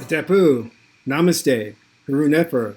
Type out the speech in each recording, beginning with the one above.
Tapu, Namaste, Haru Nefer.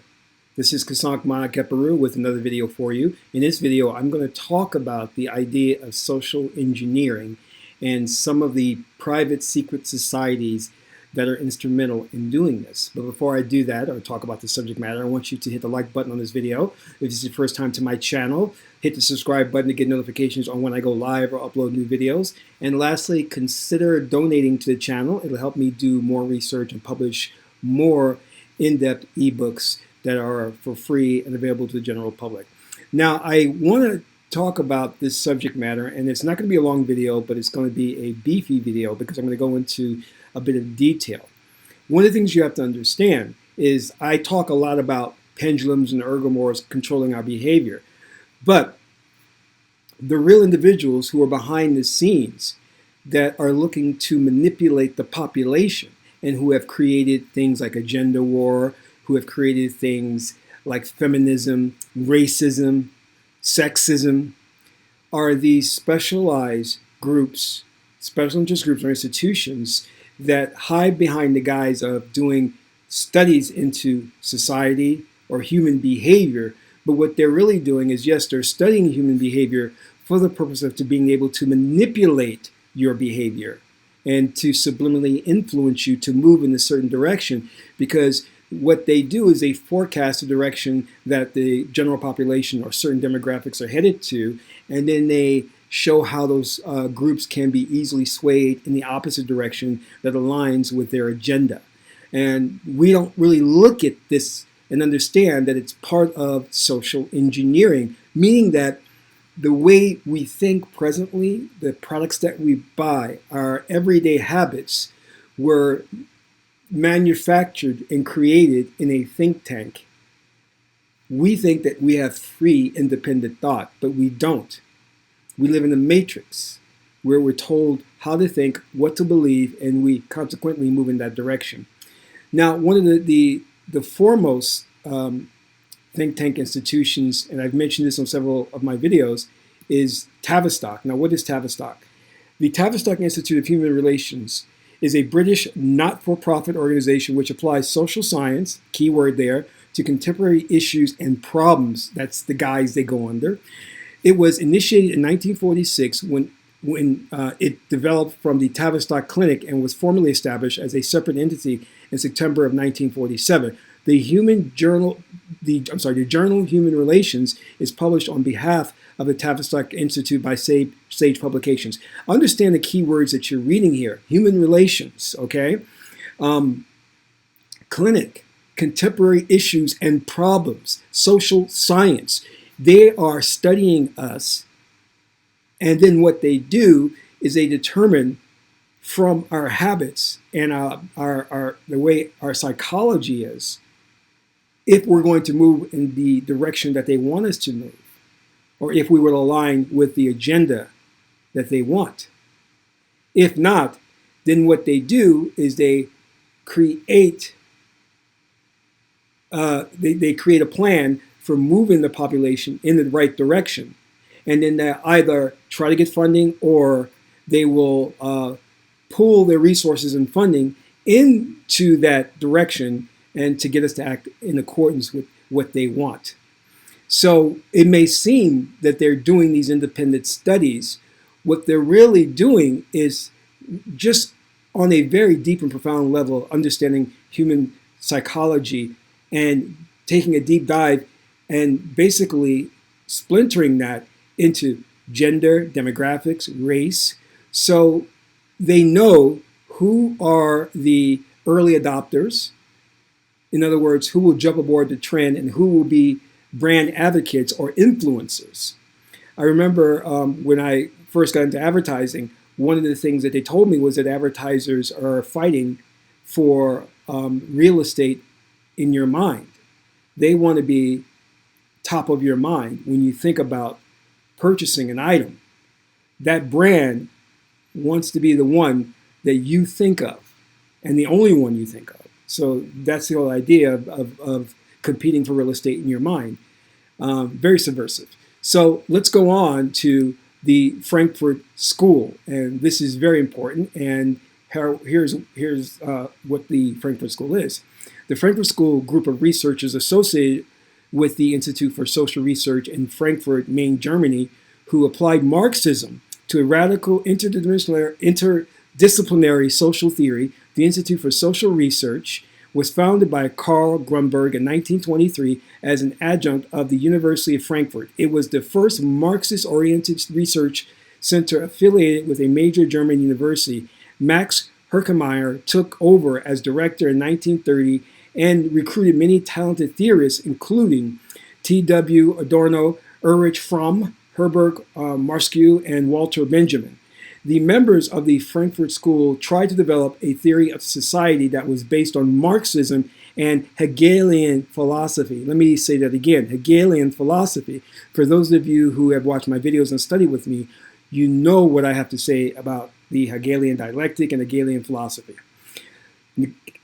This is Kasank Keperu with another video for you. In this video, I'm going to talk about the idea of social engineering and some of the private secret societies that are instrumental in doing this. But before I do that, or talk about the subject matter, I want you to hit the like button on this video. If this is your first time to my channel, hit the subscribe button to get notifications on when I go live or upload new videos. And lastly, consider donating to the channel. It'll help me do more research and publish more in-depth ebooks that are for free and available to the general public. Now, I want to talk about this subject matter, and it's not going to be a long video, but it's going to be a beefy video because I'm going to go into a bit of detail. One of the things you have to understand is I talk a lot about pendulums and ergomores controlling our behavior, but the real individuals who are behind the scenes that are looking to manipulate the population and who have created things like a gender war, who have created things like feminism, racism, sexism, are these specialized groups, special interest groups or institutions that hide behind the guise of doing studies into society or human behavior. But what they're really doing is, yes, they're studying human behavior for the purpose of being able to manipulate your behavior and to subliminally influence you to move in a certain direction, because what they do is they forecast the direction that the general population or certain demographics are headed to, and then they show how those groups can be easily swayed in the opposite direction that aligns with their agenda. And we don't really look at this and understand that it's part of social engineering, meaning that the way we think presently, the products that we buy, our everyday habits were manufactured and created in a think tank. We think that we have free, independent thought, but we don't. We live in a matrix where we're told how to think, what to believe, and we consequently move in that direction. Now, one of the foremost think tank institutions, and I've mentioned this on several of my videos, is Tavistock. Now, what is Tavistock? The Tavistock Institute of Human Relations is a British not-for-profit organization which applies social science, keyword there, to contemporary issues and problems. That's the guise they go under. It was initiated in 1946 when it developed from the Tavistock Clinic and was formally established as a separate entity in September of 1947. The Journal of Human Relations is published on behalf of the Tavistock Institute by Sage Publications. Understand the key words that you're reading here. Human relations, okay? Clinic, contemporary issues and problems, social science. They are studying us, and then what they do is they determine from our habits and the way our psychology is, if we're going to move in the direction that they want us to move, or if we will align with the agenda that they want. If not, then what they do is they create a plan for moving the population in the right direction. And then they either try to get funding or they will pool their resources and funding into that direction and to get us to act in accordance with what they want. So it may seem that they're doing these independent studies. What they're really doing is just on a very deep and profound level, understanding human psychology and taking a deep dive and basically splintering that into gender, demographics, race. So they know who are the early adopters. In other words, who will jump aboard the trend and who will be brand advocates or influencers. I remember when I first got into advertising, one of the things that they told me was that advertisers are fighting for real estate in your mind. They want to be top of your mind when you think about purchasing an item. That brand wants to be the one that you think of and the only one you think of. So that's the whole idea of competing for real estate in your mind. Very subversive. So let's go on to the Frankfurt School, and this is very important. And here's what the Frankfurt School is. The Frankfurt School group of researchers associated with the Institute for Social Research in Frankfurt, Main, Germany, who applied Marxism to a radical interdisciplinary social theory. The Institute for Social Research was founded by Karl Grunberg in 1923 as an adjunct of the University of Frankfurt. It was the first Marxist-oriented research center affiliated with a major German university. Max Herkenmeyer took over as director in 1930 and recruited many talented theorists, including T.W. Adorno, Erich Fromm, Herbert Marcuse, and Walter Benjamin. The members of the Frankfurt School tried to develop a theory of society that was based on Marxism and Hegelian philosophy. Let me say that again, Hegelian philosophy. For those of you who have watched my videos and studied with me, you know what I have to say about the Hegelian dialectic and Hegelian philosophy.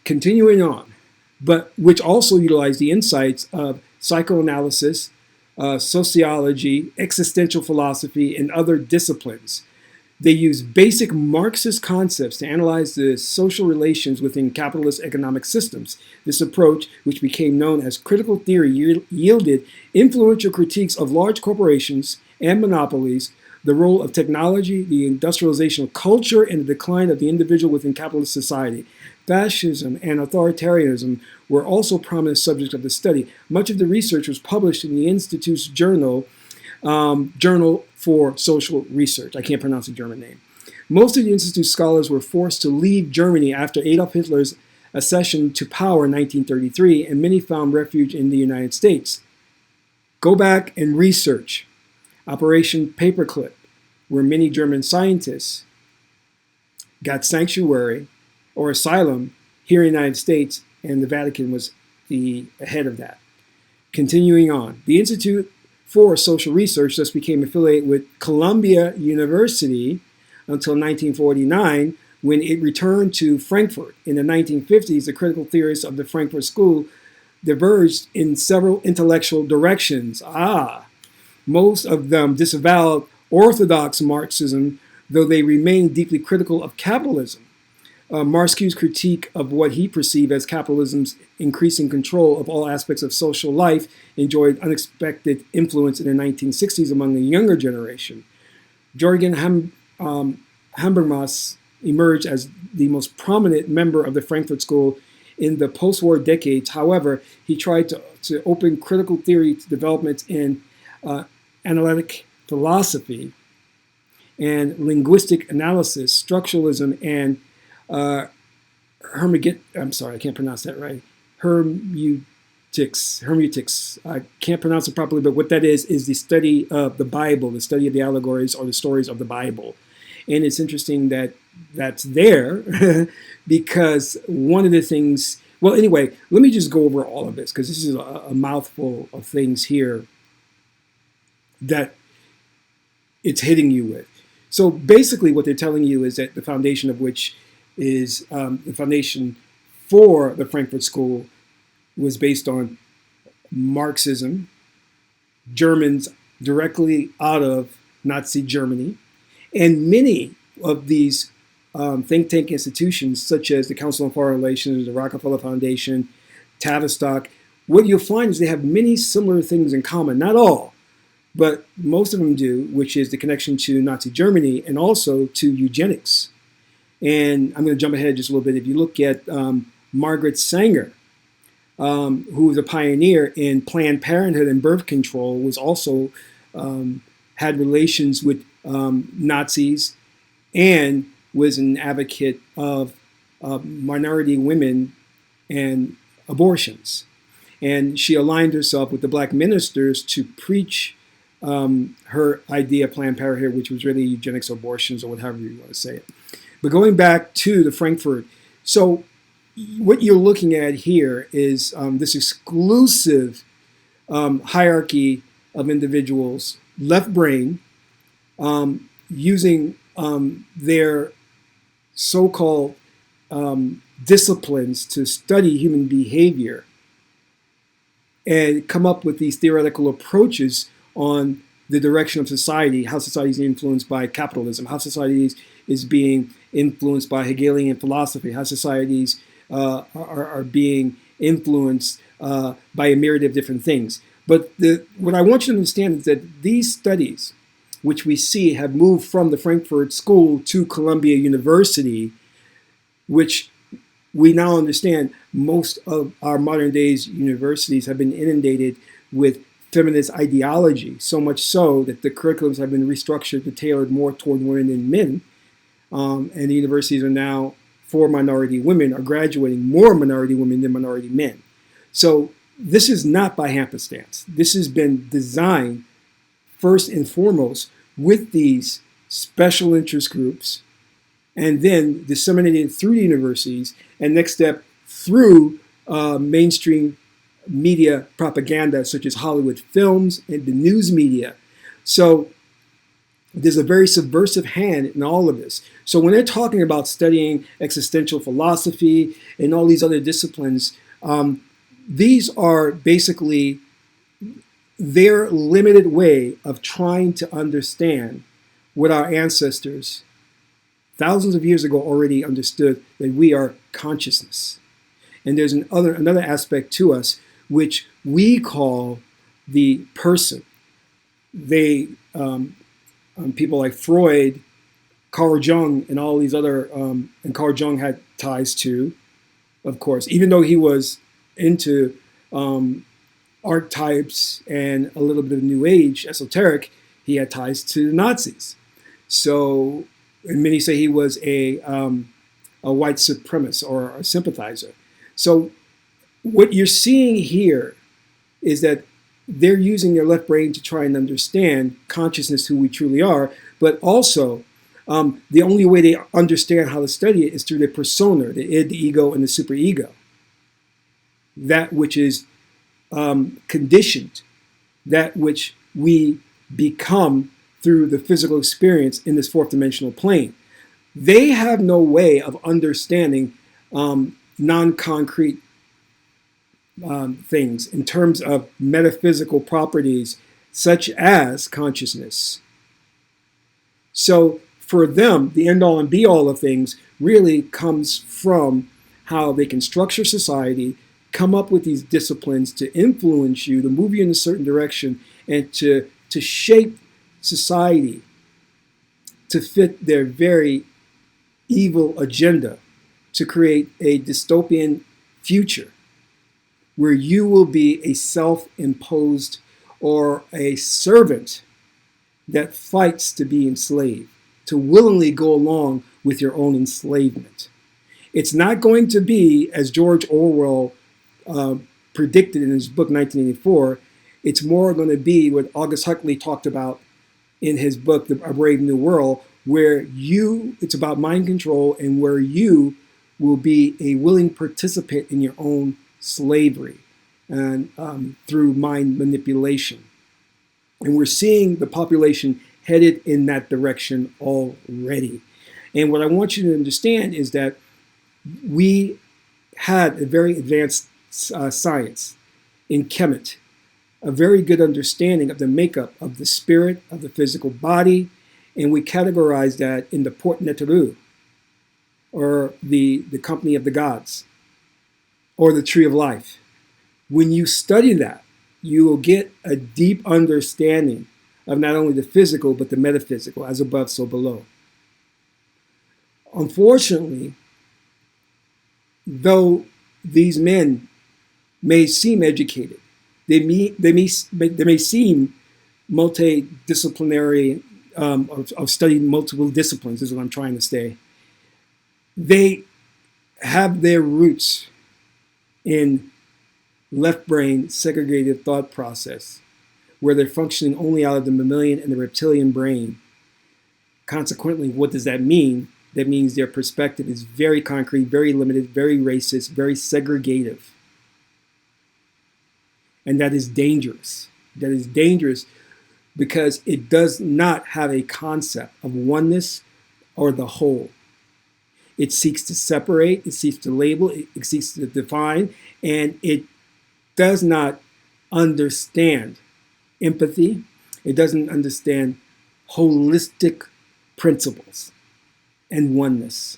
Continuing on, but which also utilized the insights of psychoanalysis, sociology, existential philosophy, and other disciplines. They use basic Marxist concepts to analyze the social relations within capitalist economic systems. This approach, which became known as critical theory, yielded influential critiques of large corporations and monopolies, the role of technology, the industrialization of culture, and the decline of the individual within capitalist society. Fascism and authoritarianism were also prominent subjects of the study. Much of the research was published in the Institute's Journal for Social Research. I can't pronounce the German name. Most of the Institute's scholars were forced to leave Germany after Adolf Hitler's accession to power in 1933, and many found refuge in the United States. Go back and research Operation Paperclip, where many German scientists got sanctuary or asylum here in the United States, and the Vatican was the head of that. Continuing on, the Institute for Social Research thus became affiliated with Columbia University until 1949, when it returned to Frankfurt. In the 1950s, the critical theorists of the Frankfurt School diverged in several intellectual directions. Most of them disavowed orthodox Marxism, though they remained deeply critical of capitalism. Marcuse's critique of what he perceived as capitalism's increasing control of all aspects of social life enjoyed unexpected influence in the 1960s among the younger generation. Jürgen Habermas emerged as the most prominent member of the Frankfurt School in the post-war decades. However, he tried to open critical theory to developments in analytic philosophy and linguistic analysis, structuralism, and hermeneutics. I can't pronounce it properly, but what that is the study of the Bible, the study of the allegories or the stories of the Bible. And it's interesting that that's there because one of the things, well, anyway, let me just go over all of this because this is a mouthful of things here that it's hitting you with. So basically what they're telling you is that the foundation of which is the foundation for the Frankfurt School was based on Marxism, Germans directly out of Nazi Germany, and many of these think tank institutions, such as the Council on Foreign Relations, the Rockefeller Foundation, Tavistock, what you'll find is they have many similar things in common. Not all, but most of them do, which is the connection to Nazi Germany and also to eugenics. And I'm going to jump ahead just a little bit. If you look at Margaret Sanger, who was a pioneer in Planned Parenthood and birth control, was also had relations with Nazis and was an advocate of minority women and abortions. And she aligned herself with the black ministers to preach her idea of Planned Parenthood, which was really eugenics or abortions or whatever you want to say it. But going back to the Frankfurt, so what you're looking at here is this exclusive hierarchy of individuals, left brain, using their so-called disciplines to study human behavior and come up with these theoretical approaches on the direction of society, how society is influenced by capitalism, how society is being influenced by Hegelian philosophy, how societies are being influenced by a myriad of different things. But what I want you to understand is that these studies, which we see have moved from the Frankfurt School to Columbia University, which we now understand most of our modern days universities have been inundated with feminist ideology, so much so that the curriculums have been restructured to tailored more toward women and men. And the universities are now, for minority women, are graduating more minority women than minority men. So this is not by happenstance. This has been designed first and foremost with these special interest groups, and then disseminated through the universities, and next step through mainstream media propaganda such as Hollywood films and the news media. So there's a very subversive hand in all of this. So when they're talking about studying existential philosophy and all these other disciplines, these are basically their limited way of trying to understand what our ancestors thousands of years ago already understood, that we are consciousness. And there's another aspect to us which we call the person. They, people like Freud, Carl Jung, and all these other, and Carl Jung had ties to, of course, even though he was into archetypes and a little bit of New Age esoteric, he had ties to the Nazis. So, and many say he was a white supremacist or a sympathizer. So what you're seeing here is that they're using their left brain to try and understand consciousness, who we truly are, but also the only way they understand how to study it is through their persona, the id, the ego, and the superego. That which is conditioned, that which we become through the physical experience in this fourth dimensional plane. They have no way of understanding non-concrete things in terms of metaphysical properties such as consciousness. So for them, the end-all and be-all of things really comes from how they can structure society, come up with these disciplines to influence you, to move you in a certain direction, and to shape society to fit their very evil agenda, to create a dystopian future where you will be a self-imposed or a servant that fights to be enslaved, to willingly go along with your own enslavement. It's not going to be, as George Orwell predicted in his book 1984, it's more going to be what August Huxley talked about in his book, A Brave New World, where it's about mind control and where you will be a willing participant in your own slavery and through mind manipulation. And we're seeing the population headed in that direction already. And what I want you to understand is that we had a very advanced science in Kemet, a very good understanding of the makeup of the spirit, of the physical body, and we categorize that in the Port Neteru, or the company of the gods, or the tree of life. When you study that, you will get a deep understanding of not only the physical, but the metaphysical, as above, so below. Unfortunately, though these men may seem educated, they may seem multidisciplinary, of studying multiple disciplines, is what I'm trying to say. They have their roots in left brain segregated thought process, where they're functioning only out of the mammalian and the reptilian brain. Consequently, what does that mean? That means their perspective is very concrete, very limited, very racist, very segregative. And that is dangerous. That is dangerous because it does not have a concept of oneness or the whole. It seeks to separate, it seeks to label, it seeks to define, and it does not understand empathy. It doesn't understand holistic principles and oneness.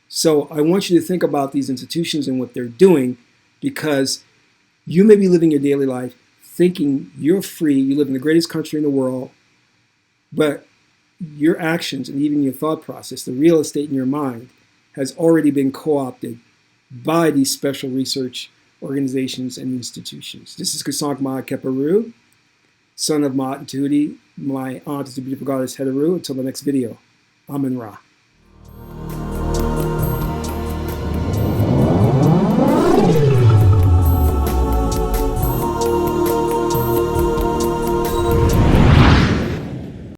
So I want you to think about these institutions and what they're doing, because you may be living your daily life thinking you're free, you live in the greatest country in the world, but your actions and even your thought process, the real estate in your mind, has already been co-opted by these special research organizations and institutions. This is Kasank Ma Keparu, son of Ma'at and Tahuti. My aunt is the beautiful goddess Heteru. Until the next video, Amen Ra.